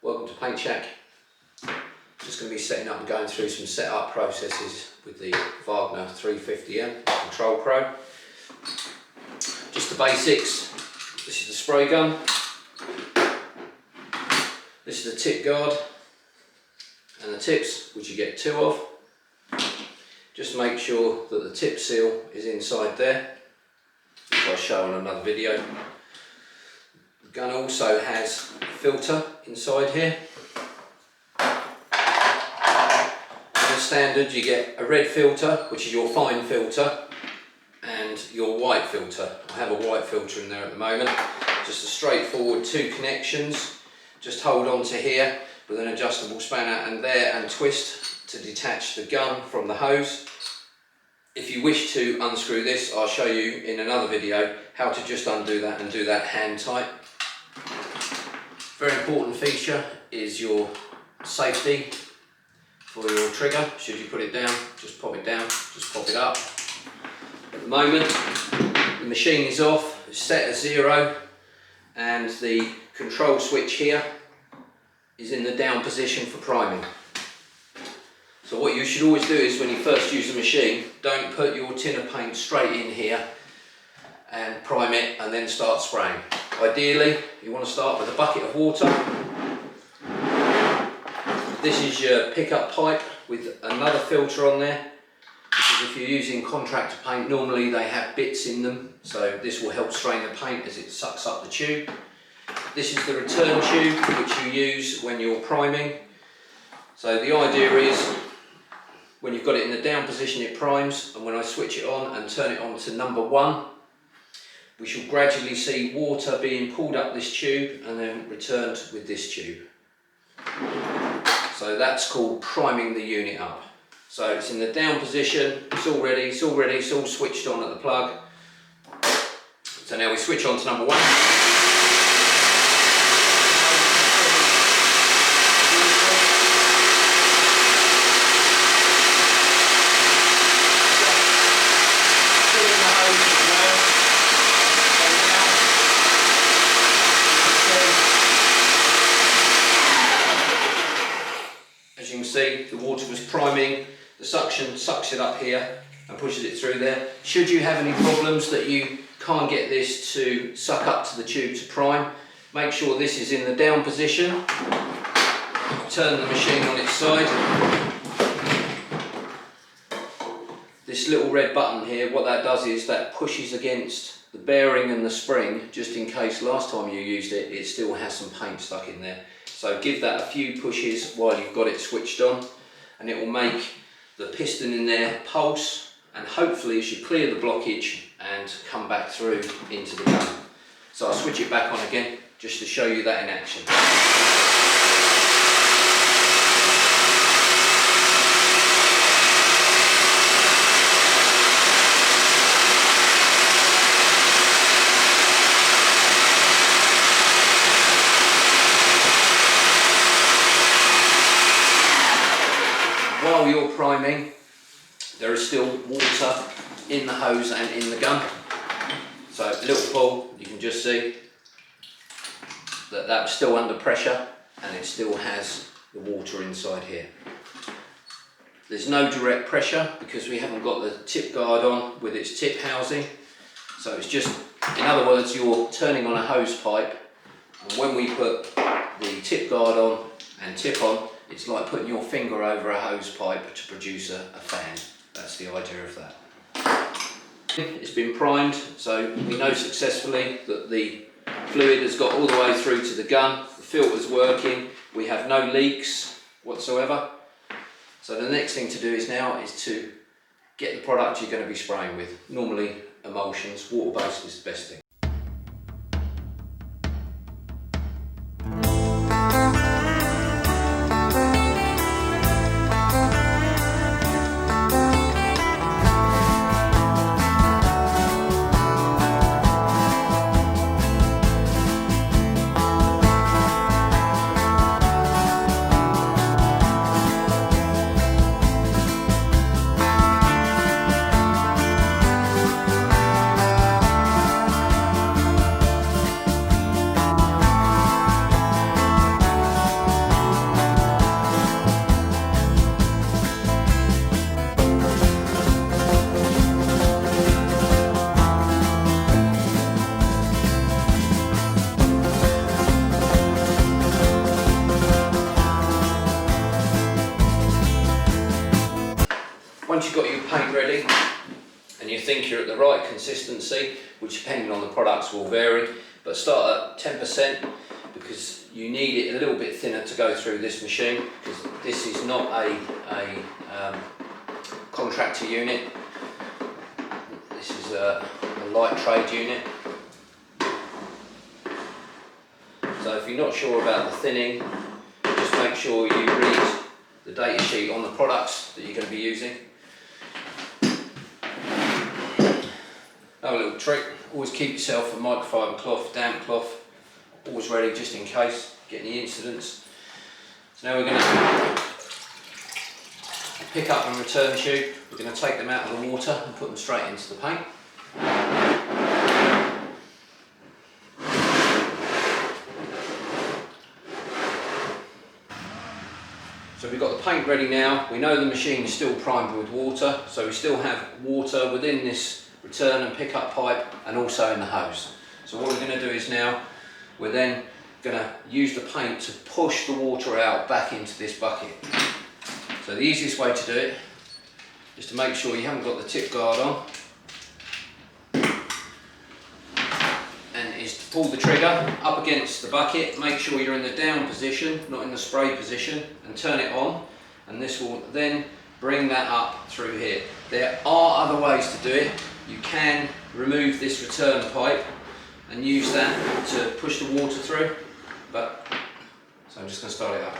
Welcome to Paint Shack. Just going to be setting up and going through some setup processes with the Wagner 350M Control Pro. Just the basics. This is the spray gun. This is the tip guard and the tips, which you get 2 of. Just make sure that the tip seal is inside there, which I'll show on another video. The gun also has a filter inside here. As standard, you get a red filter, which is your fine filter, and your white filter. I have a white filter in there at the moment. Just a straightforward 2 connections. Just hold on to here with an adjustable spanner and there, and twist to detach the gun from the hose. If you wish to unscrew this, I'll show you in another video how to just undo that and do that hand tight. Very important feature is your safety for your trigger. Should you put it down, just pop it down, just pop it up. At the moment, the machine is off, it's set at 0, and the control switch here is in the down position for priming. So what you should always do is, when you first use the machine, don't put your tin of paint straight in here and prime it and then start spraying. Ideally, you want to start with a bucket of water. This is your pickup pipe with another filter on there, because if you're using contractor paint, normally they have bits in them, so this will help strain the paint as it sucks up the tube. This is the return tube which you use when you're priming. So the idea is, when you've got it in the down position, it primes, and when I switch it on and turn it on to number 1, we shall gradually see water being pulled up this tube and then returned with this tube. So that's called priming the unit up. So it's in the down position, it's all ready, it's all switched on at the plug. So now we switch on to number 1. As you can see, the water was priming, the suction sucks it up here and pushes it through there. Should you have any problems that you can't get this to suck up to the tube to prime, make sure this is in the down position. Turn the machine on its side. This little red button here, what that does is that pushes against the bearing and the spring, just in case last time you used it, it still has some paint stuck in there. So give that a few pushes while you've got it switched on, and it will make the piston in there pulse, and hopefully it should clear the blockage and come back through into the gun. So I'll switch it back on again just to show you that in action. While you're priming, there is still water in the hose and in the gun. So a little pull, you can just see that that's still under pressure and it still has the water inside here. There's no direct pressure because we haven't got the tip guard on with its tip housing. So it's just, in other words, you're turning on a hose pipe, and when we put the tip guard on and tip on, it's like putting your finger over a hose pipe to produce a fan. That's the idea of that. It's been primed, so we know successfully that the fluid has got all the way through to the gun. The filter's working. We have no leaks whatsoever. So the next thing to do now is to get the product you're going to be spraying with. Normally emulsions, water-based is the best thing. you've got your paint ready and you think you're at the right consistency, which depending on the products will vary, but start at 10% because you need it a little bit thinner to go through this machine, because this is not a contractor unit. This is a light trade unit. So if you're not sure about the thinning, just make sure you read the data sheet on the products that you're going to be using. Another little trick, always keep yourself a microfiber cloth, damp cloth, always ready just in case, get any incidents. So now we're going to pick up and return tube. We're going to take them out of the water and put them straight into the paint. So we've got the paint ready now. We know the machine is still primed with water, so we still have water within this return and pick up pipe and also in the hose. So what we're going to do is now we're then going to use the paint to push the water out back into this bucket. So the easiest way to do it is to make sure you haven't got the tip guard on, and is to pull the trigger up against the bucket. Make sure you're in the down position, not in the spray position, and turn it on, and this will then bring that up through here. There are other ways to do it. You can remove this return pipe and use that to push the water through, but so I'm just going to start it up.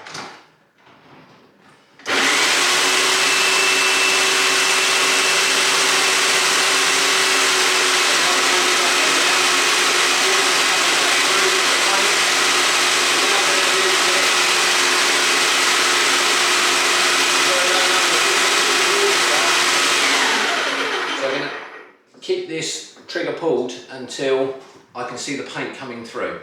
Keep this trigger pulled until I can see the paint coming through.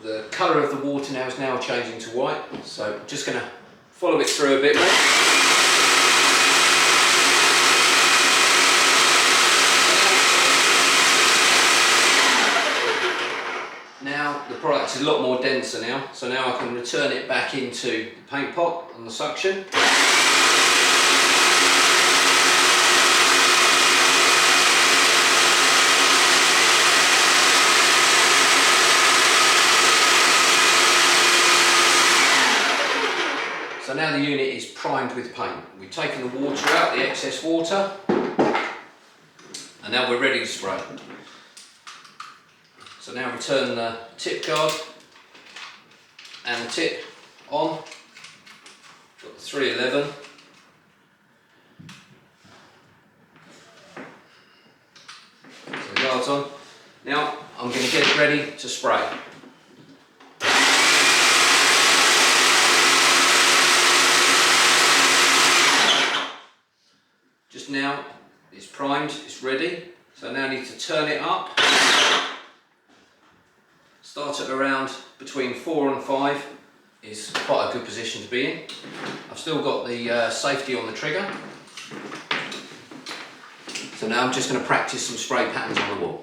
The colour of the water now is changing to white, so I'm just going to follow it through a bit more. Now the product is a lot more denser now, so now I can return it back into the paint pot on the suction. So now the unit is primed with paint. We've taken the water out, the excess water, and now we're ready to spray. So now return the tip guard and the tip on. Got the 311. So the guard's on. Now I'm going to get it ready to spray. Just now it's primed, it's ready. So now I need to turn it up. Start at around between 4 and 5 is quite a good position to be in. I've still got the safety on the trigger. So now I'm just going to practice some spray patterns on the wall.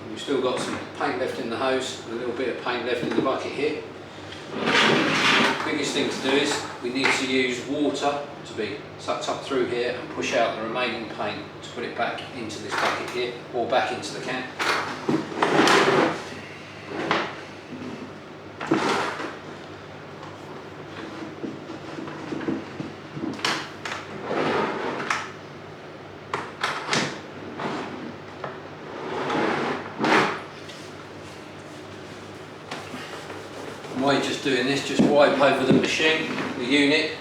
We've still got some paint left in the hose and a little bit of paint left in the bucket here. The biggest thing to do is we need to use water to be sucked up through here and push out the remaining paint to put it back into this bucket here or back into the can. While you're just doing this, just wipe over the machine, the unit,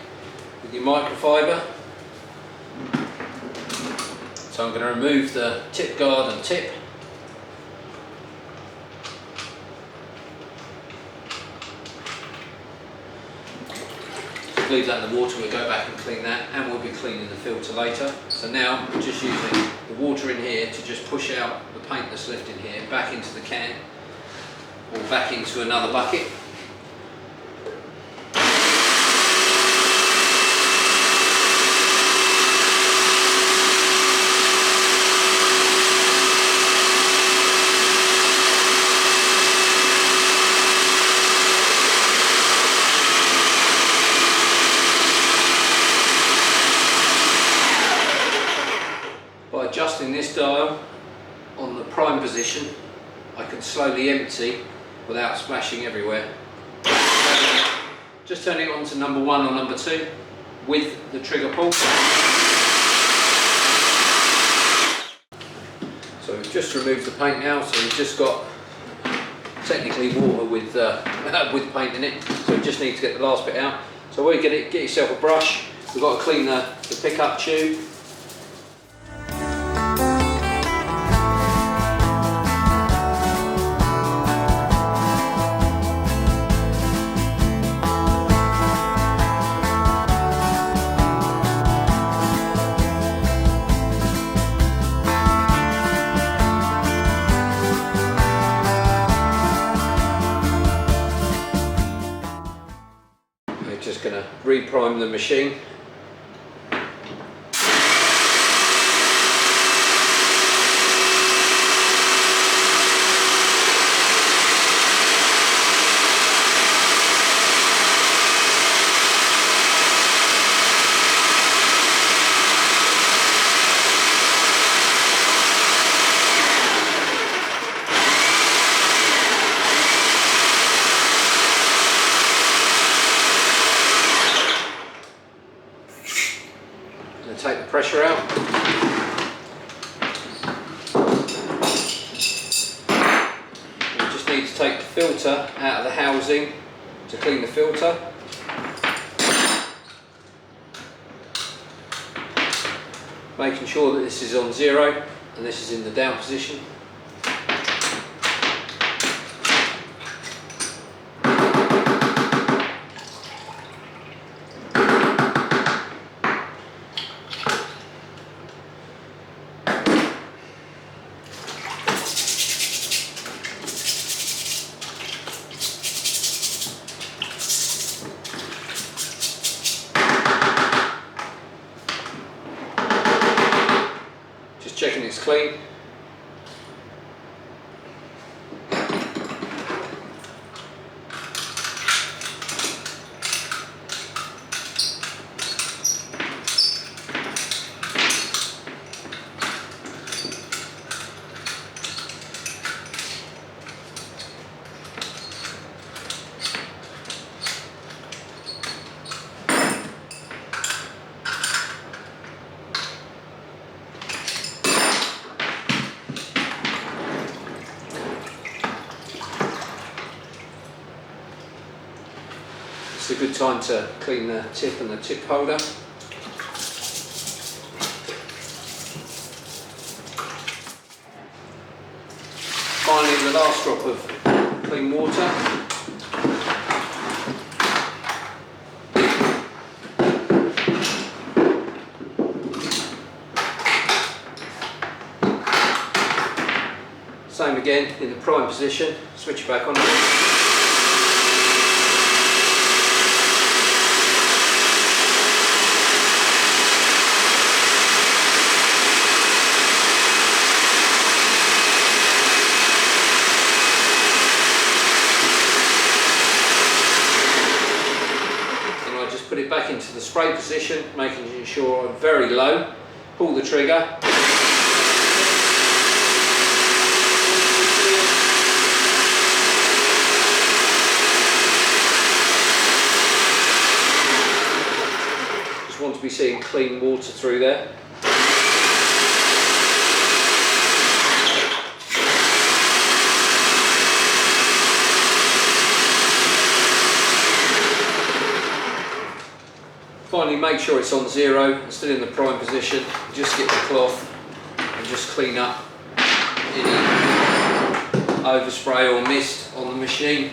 with your microfiber. So I'm going to remove the tip guard and tip. Just leave that in the water, we'll go back and clean that, and we'll be cleaning the filter later. So now we're just using the water in here to just push out the paint that's left in here back into the can or back into another bucket. By adjusting this dial on the prime position, I can slowly empty without splashing everywhere. Just turning it on to number 1 or number 2 with the trigger pull. So we've just removed the paint now, so we've just got technically water with paint in it, so we just need to get the last bit out. So while you get yourself a brush, we've got to clean the pickup tube. Just going to reprime the machine. Take the pressure out. We just need to take the filter out of the housing to clean the filter. Making sure that this is on 0 and this is in the down position. Checking it's clean. It's a good time to clean the tip and the tip holder. Finally, the last drop of clean water. Same again in the prime position, switch it back on. to the spray position, making sure I'm very low, pull the trigger. Just want to be seeing clean water through there. Finally, make sure it's on 0, still in the prime position. Just get the cloth and just clean up any overspray or mist on the machine.